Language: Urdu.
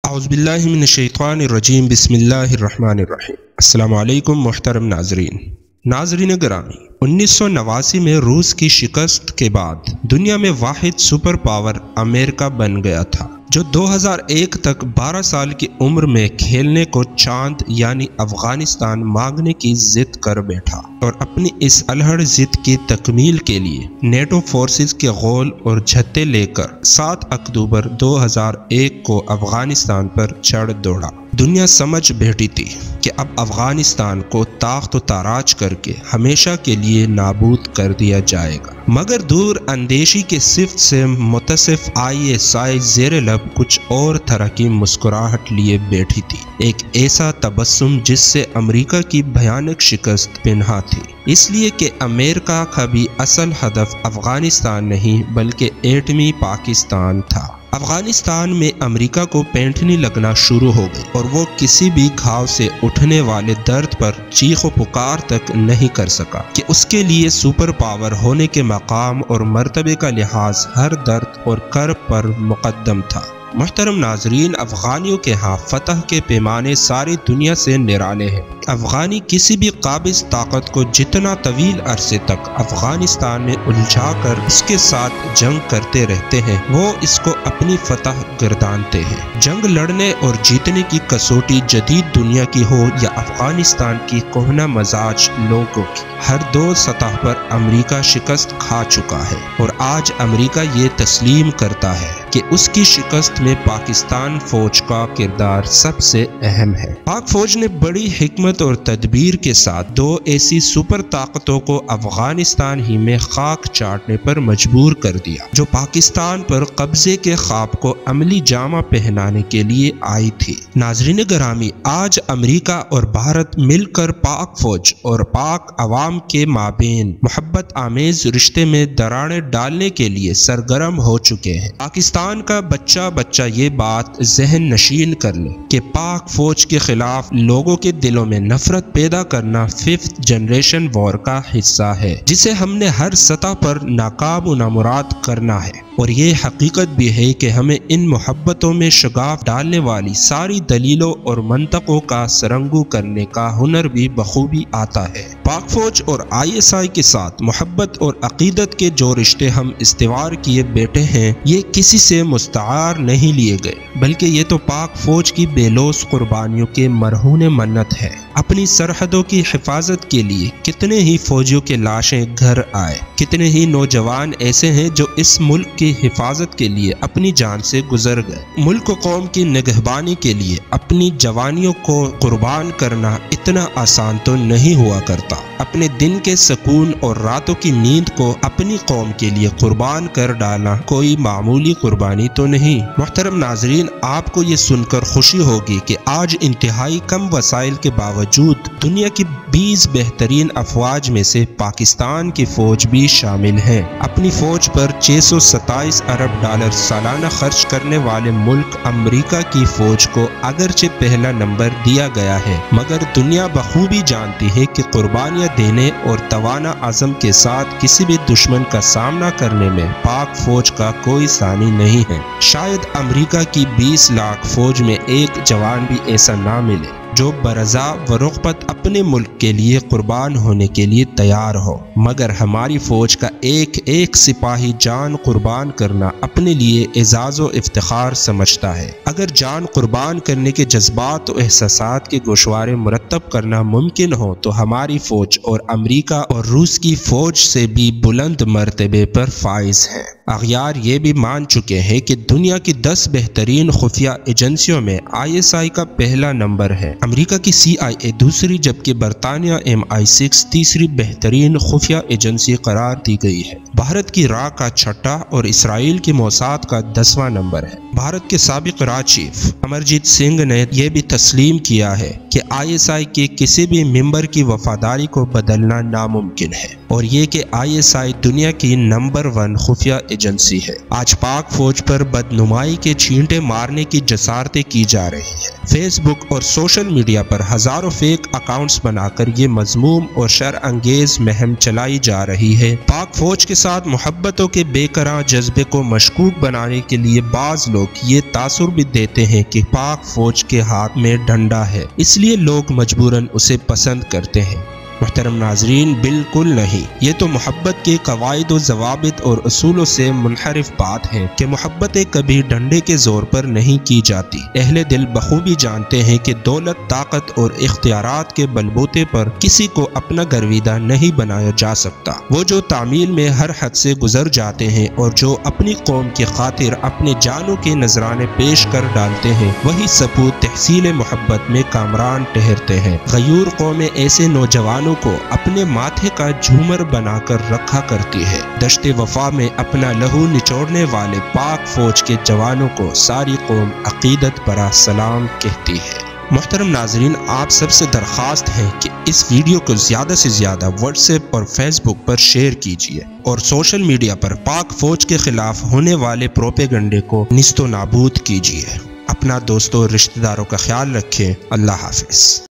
اعوذ باللہ من الشیطان الرجیم بسم اللہ الرحمن الرحیم۔ السلام علیکم محترم ناظرین گرامی، 1989 میں روس کی شکست کے بعد دنیا میں واحد سپر پاور امریکہ بن گیا تھا، جو 2001 تک 12 سال کی عمر میں کھیلنے کو چاند یعنی افغانستان مانگنے کی ضد کر بیٹھا، اور اپنی اس الہڑ ضد کی تکمیل کے لیے نیٹو فورسز کے غول اور جھتے لے کر 7 اکتوبر 2001 کو افغانستان پر چڑھ دوڑا۔ دنیا سمجھ بیٹھی تھی کہ اب افغانستان کو تاخت و تاراج کر کے ہمیشہ کے لیے نابود کر دیا جائے گا، مگر دور اندیشی کے صفت سے متصف ISI زیر لب کچھ اور طرح کی مسکراہٹ لیے بیٹھی تھی، ایک ایسا تبسم جس سے امریکہ کی بھیانک شکست پنہا تھی، اس لیے کہ امریکہ کا بھی اصل ہدف افغانستان نہیں بلکہ ایٹمی پاکستان تھا۔ افغانستان میں امریکہ کو پینٹنی لگنا شروع ہو گئی، اور وہ کسی بھی گھاؤ سے اٹھنے والے درد پر چیخ و پکار تک نہیں کر سکا کہ اس کے لیے سپر پاور ہونے کے مقام اور مرتبے کا لحاظ ہر درد اور کرب پر مقدم تھا۔ محترم ناظرین، افغانیوں کے ہاں فتح کے پیمانے ساری دنیا سے نرالے ہیں۔ افغانی کسی بھی قابض طاقت کو جتنا طویل عرصے تک افغانستان میں الجھا کر اس کے ساتھ جنگ کرتے رہتے ہیں، وہ اس کو اپنی فتح گردانتے ہیں۔ جنگ لڑنے اور جیتنے کی کسوٹی جدید دنیا کی ہو یا افغانستان کی کہنہ مزاج لوگوں کی، ہر دو سطح پر امریکہ شکست کھا چکا ہے، اور آج امریکہ یہ تسلیم کرتا ہے کہ اس کی شکست میں پاکستان فوج کا کردار سب سے اہم ہے۔ پاک فوج نے بڑی حکمت اور تدبیر کے ساتھ 2 ایسی سپر طاقتوں کو افغانستان ہی میں خاک چاٹنے پر مجبور کر دیا، جو پاکستان پر قبضے کے خواب کو عملی جامہ پہنانے کے لیے آئی تھی۔ ناظرین گرامی، آج امریکہ اور بھارت مل کر پاک فوج اور پاک عوام کے مابین محبت آمیز رشتے میں دراڑیں ڈالنے کے لیے سرگرم ہو چکے ہیں۔ پاکستان کا بچہ یہ بات ذہن نشین کر لے کہ پاک فوج کے خلاف لوگوں کے دلوں میں نفرت پیدا کرنا 5th جنریشن وار کا حصہ ہے، جسے ہم نے ہر سطح پر ناکام و نامراد کرنا ہے، اور یہ حقیقت بھی ہے کہ ہمیں ان محبتوں میں شگاف ڈالنے والی ساری دلیلوں اور منطقوں کا سرنگو کرنے کا ہنر بھی بخوبی آتا ہے۔ پاک فوج اور ISI کے ساتھ محبت اور عقیدت کے جو رشتے ہم استوار کیے بیٹھے ہیں، یہ کسی سے مستعار نہیں لیے گئے، بلکہ یہ تو پاک فوج کی بے لوث قربانیوں کے مرہون منت ہے۔ اپنی سرحدوں کی حفاظت کے لیے کتنے ہی فوجیوں کے لاشیں گھر آئے، کتنے ہی نوجوان ایسے ہیں جو اس ملک کی حفاظت کے لیے اپنی جان سے گزر گئے۔ ملک و قوم کی نگہبانی کے لیے اپنی جوانیوں کو قربان کرنا اتنا آسان تو نہیں ہوا کرتا۔ اپنے دن کے سکون اور راتوں کی نیند کو اپنی قوم کے لیے قربان کر ڈالنا کوئی معمولی قربانی تو نہیں۔ محترم ناظرین، آپ کو یہ سن کر خوشی ہوگی کہ آج انتہائی کم وسائل کے باوجود دنیا کی 20 بہترین افواج میں سے پاکستان کی فوج بھی شامل ہیں۔ اپنی فوج پر 627 ارب ڈالر سالانہ خرچ کرنے والے ملک امریکہ کی فوج کو اگرچہ پہلا نمبر دیا گیا ہے، مگر دنیا بخوبی جانتی ہے کہ قربانیاں دینے اور توانا عزم کے ساتھ کسی بھی دشمن کا سامنا کرنے میں پاک فوج کا کوئی ثانی نہیں ہے۔ شاید امریکہ کی 20 لاکھ فوج میں ایک جوان بھی ایسا نہ ملے جو برضا و رغبت اپنے ملک کے لیے قربان ہونے کے لیے تیار ہو، مگر ہماری فوج کا ایک ایک سپاہی جان قربان کرنا اپنے لیے اعزاز و افتخار سمجھتا ہے۔ اگر جان قربان کرنے کے جذبات و احساسات کے گوشوارے مرتب کرنا ممکن ہو تو ہماری فوج اور امریکہ اور روس کی فوج سے بھی بلند مرتبے پر فائز ہیں۔ اغیار یہ بھی مان چکے ہیں کہ دنیا کی 10 بہترین خفیہ ایجنسیوں میں ISI کا پہلا نمبر ہے، امریکہ کی CIA دوسری، جبکہ برطانیہ MI6 تیسری بہترین خفیہ ایجنسی قرار دی گئی ہے۔ بھارت کی را کا 6واں اور اسرائیل کی موساد کا 10واں نمبر ہے۔ بھارت کے سابق را چیف امرجیت سنگھ نے یہ بھی تسلیم کیا ہے کہ ISI کے کسی بھی ممبر کی وفاداری کو بدلنا ناممکن ہے، اور یہ کہ ISI دنیا کی نمبر 1 خفیہ ایجنسی ہے۔ آج پاک فوج پر بدنمائی کے چھینٹے مارنے کی جسارتیں کی جا رہی ہیں۔ فیس بک اور سوشل میڈیا پر ہزاروں فیک اکاؤنٹس بنا کر یہ مذموم اور شر انگیز مہم چلائی جا رہی ہے۔ پاک فوج کے ساتھ محبتوں کے بے قرار جذبے کو مشکوک بنانے کے لیے بعض لوگ لوگ یہ تاثر بھی دیتے ہیں کہ پاک فوج کے ہاتھ میں ڈنڈا ہے، اس لیے لوگ مجبوراً اسے پسند کرتے ہیں۔ محترم ناظرین، بالکل نہیں، یہ تو محبت کے قواعد و ضوابط اور اصولوں سے منحرف بات ہے کہ محبتیں کبھی ڈنڈے کے زور پر نہیں کی جاتی۔ اہل دل بخوبی جانتے ہیں کہ دولت، طاقت اور اختیارات کے بلبوتے پر کسی کو اپنا گرویدہ نہیں بنایا جا سکتا۔ وہ جو تعمیل میں ہر حد سے گزر جاتے ہیں اور جو اپنی قوم کی خاطر اپنے جانوں کے نذرانے پیش کر ڈالتے ہیں، وہی سپود تحصیل محبت میں کامران ٹھہرتے ہیں۔ غیور قومیں ایسے نوجوانوں کو اپنے ماتھے کا جھومر بنا کر رکھا کرتی ہے۔ دشت وفا میں اپنا لہو نچوڑنے والے پاک فوج کے جوانوں کو ساری قوم عقیدت برا سلام کہتی ہے۔ محترم ناظرین، آپ سب سے درخواست ہے کہ اس ویڈیو کو زیادہ سے زیادہ واٹس ایپ اور فیس بک پر شیئر کیجیے اور سوشل میڈیا پر پاک فوج کے خلاف ہونے والے پروپیگنڈے کو نیست و نابود کیجیے۔ اپنا دوستوں اور رشتہ داروں کا خیال رکھیں۔ اللہ حافظ۔